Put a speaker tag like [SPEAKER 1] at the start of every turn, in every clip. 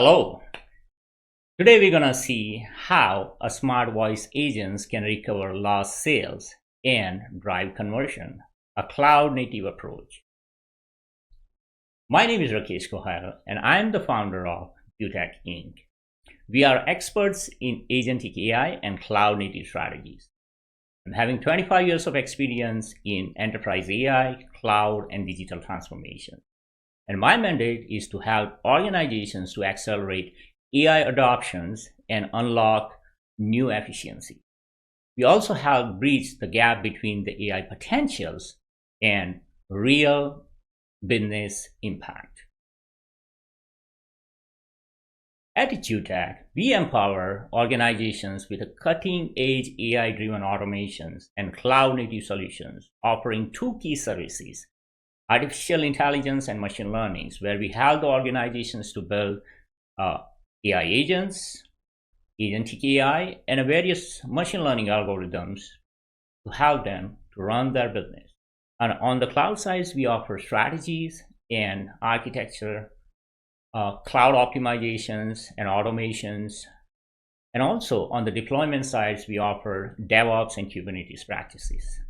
[SPEAKER 1] Hello. Today we're gonna see how a smart voice agents can recover lost sales and drive conversion, a cloud-native approach. My name is Rakesh Kohal and I'm the founder of Qtech Inc. We are experts in agentic AI and cloud-native strategies. I'm having 25 years of experience in enterprise AI, cloud, and digital transformation. And my mandate is to help organizations to accelerate AI adoptions and unlock new efficiency. We also help bridge the gap between the AI potentials and real business impact. At Qtech, we empower organizations with cutting-edge AI-driven automations and cloud-native solutions, offering two key services: artificial intelligence and machine learning, where we help the organizations to build AI agents, agentic AI, and various machine learning algorithms to help them to run their business. And on the cloud side, we offer strategies and architecture, cloud optimizations and automations. And also on the deployment side, we offer DevOps and Kubernetes practices.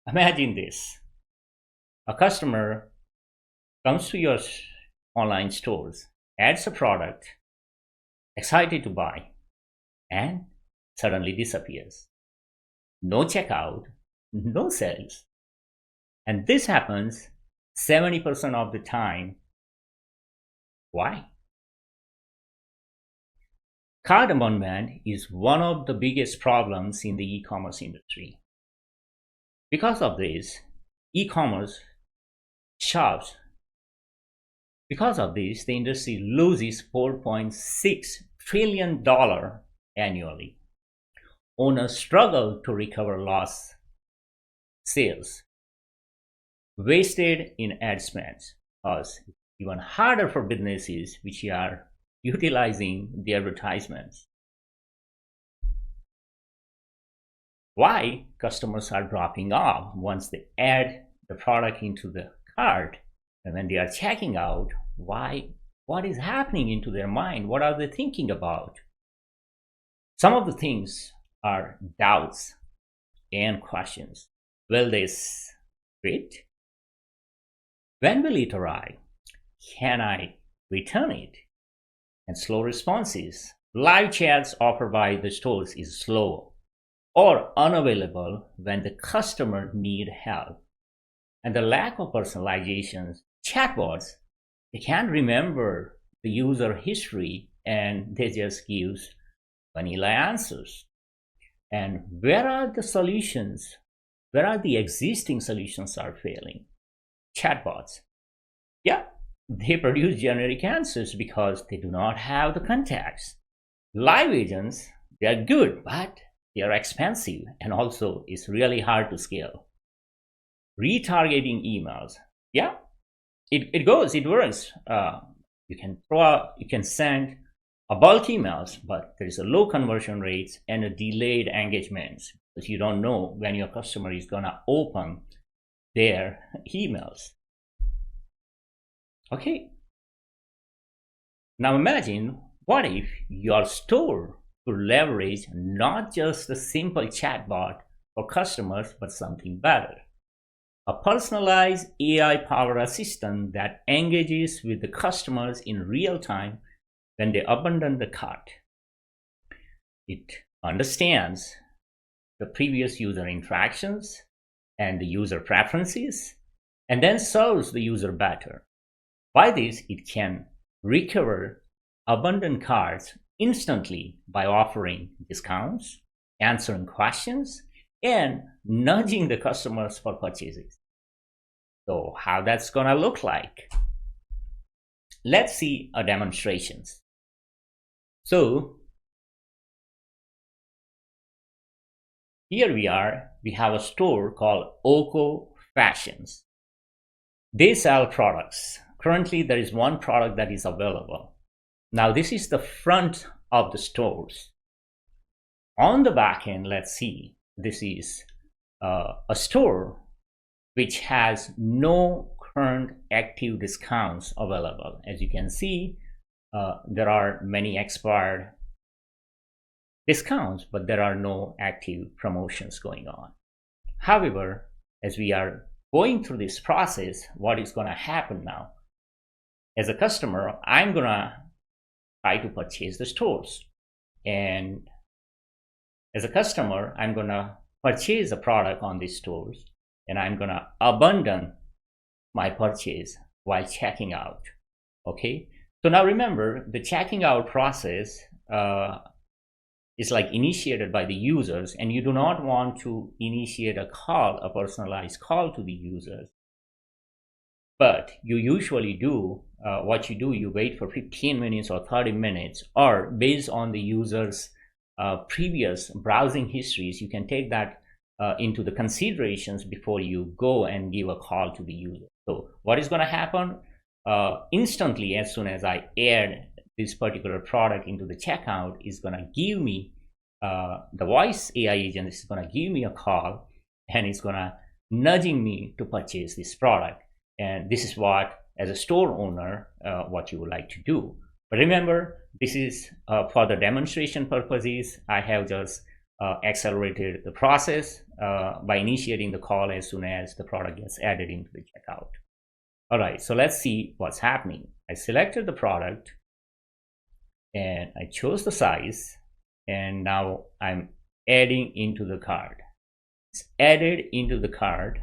[SPEAKER 1] Imagine this. A customer comes to your online stores, adds a product, excited to buy, and suddenly disappears. No checkout, no sales. And this happens 70% of the time. Why? Cart abandonment is one of the biggest problems in the e-commerce industry. Because of this, e-commerce shops. Because of this, the industry loses $4.6 trillion annually. Owners struggle to recover lost sales, wasted in ad spends, because it's even harder for businesses which are utilizing the advertisements. Why customers are dropping off once they add the product into the cart, and when they are checking out, what is happening into their mind? What are they thinking about? Some of the things are doubts and questions. Will this fit? When will it arrive? Can I return it? And slow responses. Live chats offered by the stores is slow or unavailable when the customer need help. And the lack of personalizations. Chatbots, they can't remember the user history and they just give vanilla answers. And where are the solutions? Where are the existing solutions are failing? Chatbots. Yeah, they produce generic answers because they do not have the context. Live agents, they are good, but they are expensive and also it's really hard to scale. Retargeting emails. Yeah, it works. You can send a bulk emails, but there is a low conversion rates and a delayed engagements because you don't know when your customer is gonna open their emails. Okay. Now imagine what if your store could leverage not just a simple chatbot for customers, but something better. A personalized AI-powered assistant that engages with the customers in real time when they abandon the cart. It understands the previous user interactions and the user preferences, and then serves the user better. By this, it can recover abandoned carts instantly by offering discounts, answering questions, and nudging the customers for purchases. So how that's gonna look like? Let's see a demonstrations. So here we have a store called Oko Fashions. They sell products. Currently there is one product that is available. Now this is the front of the stores. On the back end, let's see, this is a store which has no current active discounts available. As you can see, there are many expired discounts, but there are no active promotions going on. However, as we are going through this process, what is going to happen now? As a customer, I'm going to try to purchase the stores. And as a customer, I'm going to purchase a product on these stores, and I'm going to abandon my purchase while checking out. Okay, so now remember, the checking out process is like initiated by the users, and you do not want to initiate a personalized call to the users. But you usually do what you do, you wait for 15 minutes or 30 minutes, or based on the user's previous browsing histories, you can take that into the considerations before you go and give a call to the user. So what is going to happen? Instantly, as soon as I add this particular product into the checkout, is going to give me the voice AI agent is going to give me a call, and it's going to nudging me to purchase this product. And this is what, as a store owner, what you would like to do. But remember, this is for the demonstration purposes. I have just accelerated the process by initiating the call as soon as the product gets added into the checkout. All right, so let's see what's happening. I selected the product and I chose the size, and now I'm adding into the cart. It's added into the cart.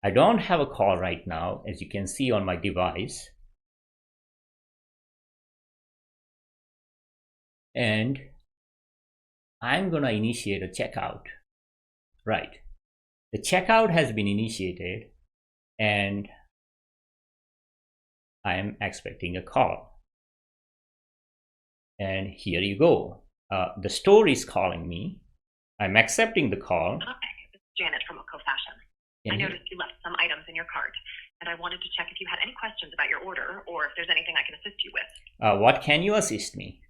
[SPEAKER 1] I don't have a call right now, as you can see on my device. And I'm gonna initiate a checkout. Right, the checkout has been initiated, and I am expecting a call. And here you go. The store is calling me. I'm accepting the call.
[SPEAKER 2] Hi, this is Janet from Eco Fashion. I noticed you left some items in your cart, and I wanted to check if you had any questions about your order or if there's anything I can assist you with.
[SPEAKER 1] What can you assist me?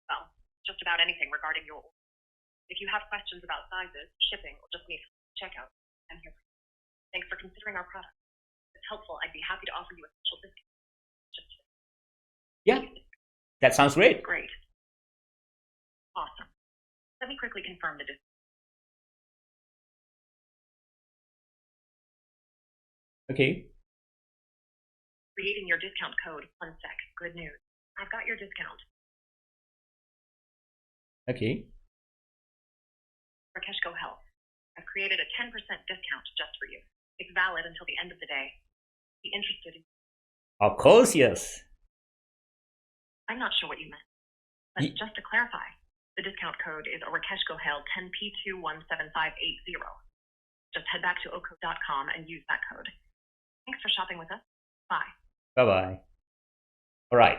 [SPEAKER 2] Well, just about anything regarding your order. If you have questions about sizes, shipping, or just need checkout, I'm here for you. Thanks for considering our product. If it's helpful, I'd be happy to offer you a special discount.
[SPEAKER 1] Yeah, that sounds great.
[SPEAKER 2] Great. Awesome. Let me quickly confirm the discount.
[SPEAKER 1] Okay.
[SPEAKER 2] Creating your discount code. 1 sec. Good news. I've got your discount.
[SPEAKER 1] Okay.
[SPEAKER 2] Rakeshko Health. I've created a 10% discount just for you. It's valid until the end of the day. Be interested in...
[SPEAKER 1] Of course, yes.
[SPEAKER 2] I'm not sure what you meant, but just to clarify, the discount code is Rakeshko Health 10P217580. Just head back to oco.com and use that code. Thanks for shopping with us. Bye.
[SPEAKER 1] Bye-bye. All right.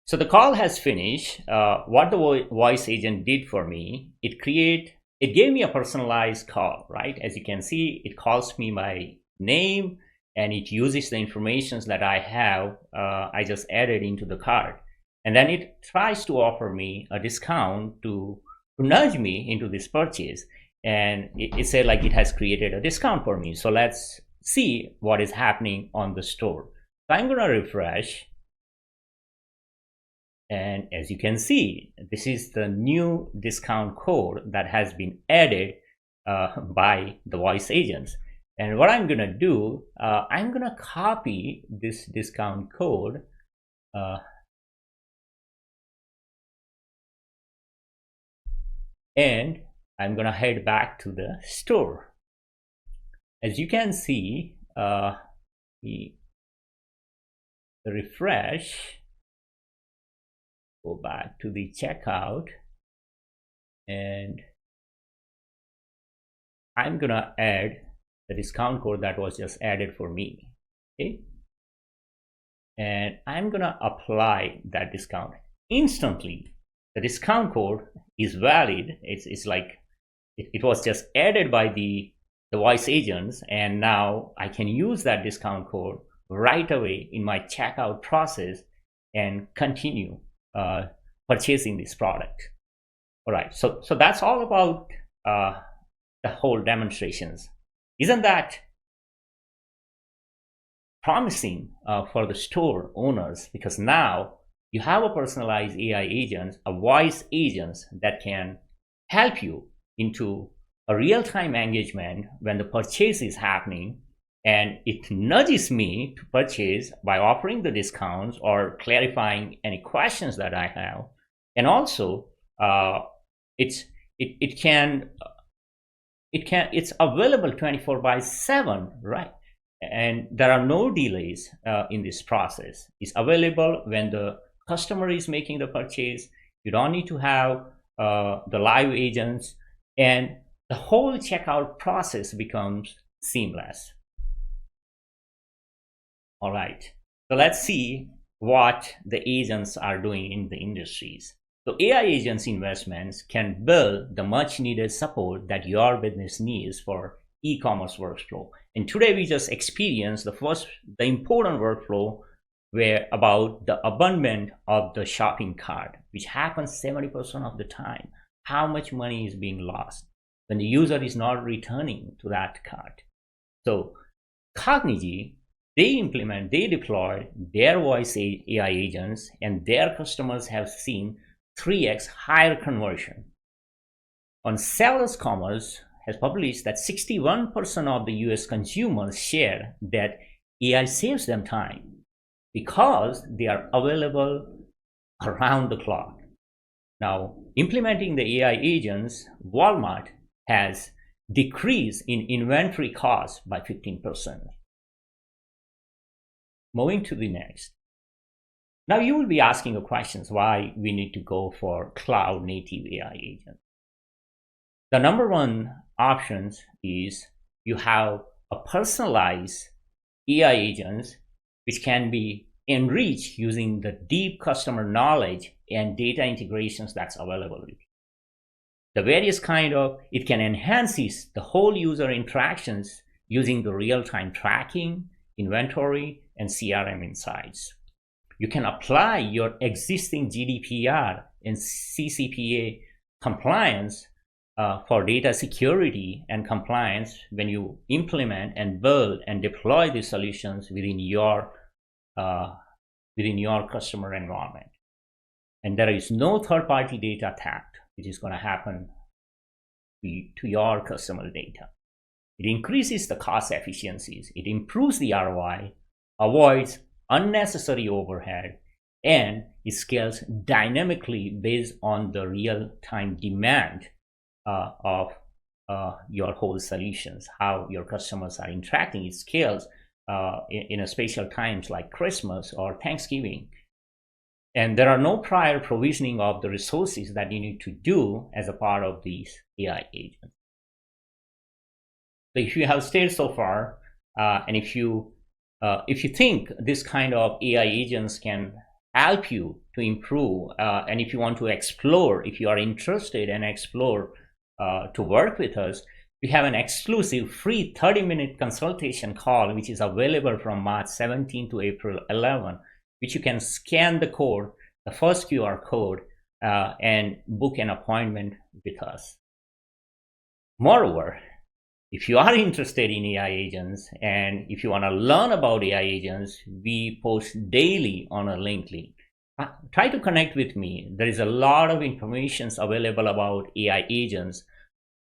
[SPEAKER 1] So the call has finished. What the voice agent did for me, it gave me a personalized call, right? As you can see, it calls me by name, and it uses the information that I have. I just added into the cart. And then it tries to offer me a discount to nudge me into this purchase. And it said like it has created a discount for me. So let's see what is happening on the store. So I'm going to refresh. And as you can see, this is the new discount code that has been added by the voice agents. And what I'm going to do, I'm going to copy this discount code and I'm going to head back to the store. As you can see, the refresh, go back to the checkout, and I'm going to add the discount code that was just added for me. Okay. And I'm going to apply that discount instantly. The discount code is valid. It's like it was just added by the voice agents, and now I can use that discount code right away in my checkout process and continue purchasing this product. All right, so that's all about the whole demonstrations. Isn't that promising for the store owners, because now you have a personalized AI agent, a voice agent that can help you into a real-time engagement when the purchase is happening, and it nudges me to purchase by offering the discounts or clarifying any questions that I have. And also it's available 24/7, right? And there are no delays in this process. It's available when the customer is making the purchase. You don't need to have the live agents, and the whole checkout process becomes seamless. All right, so let's see what the agents are doing in the industries. So AI agents investments can build the much needed support that your business needs for e-commerce workflow. And today we just experienced the important workflow where about the abandonment of the shopping cart, which happens 70% of the time. How much money is being lost when the user is not returning to that cart? So Cognigy, they deployed their voice AI agents, and their customers have seen 3x higher conversion. On Sellers Commerce has published that 61% of the US consumers share that AI saves them time because they are available around the clock. Now, implementing the AI agents, Walmart has decreased in inventory costs by 15%. Moving to the next. Now you will be asking the questions why we need to go for cloud native AI agents. The number one option is you have a personalized AI agents which can be enriched using the deep customer knowledge and data integrations that's available with you. The various it can enhance the whole user interactions using the real-time tracking, inventory, and CRM insights. You can apply your existing GDPR and CCPA compliance for data security and compliance when you implement and build and deploy these solutions within your customer environment. And there is no third-party data theft, which is going to happen to your customer data. It increases the cost efficiencies. It improves the ROI, avoids unnecessary overhead, and it scales dynamically based on the real-time demand of your whole solutions, how your customers are interacting. It scales in a special times like Christmas or Thanksgiving. And there are no prior provisioning of the resources that you need to do as a part of these AI agents. So if you have stayed so far, and if you think this kind of AI agents can help you to improve, and if you want to explore, if you are interested and explore to work with us, we have an exclusive free 30-minute consultation call, which is available from March 17 to April 11, which you can scan the code, the first QR code, and book an appointment with us. Moreover, if you are interested in AI agents and if you want to learn about AI agents, we post daily on a LinkedIn. Try to connect with me. There is a lot of information available about AI agents,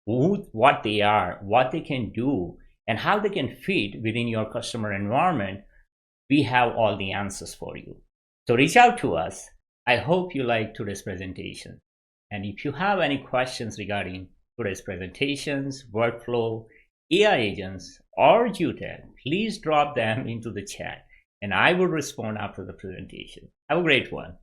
[SPEAKER 1] what they are, what they can do, and how they can fit within your customer environment. We have all the answers for you. So reach out to us. I hope you liked today's presentation. And if you have any questions regarding today's presentations, workflow, AI agents, or UTED, please drop them into the chat and I will respond after the presentation. Have a great one.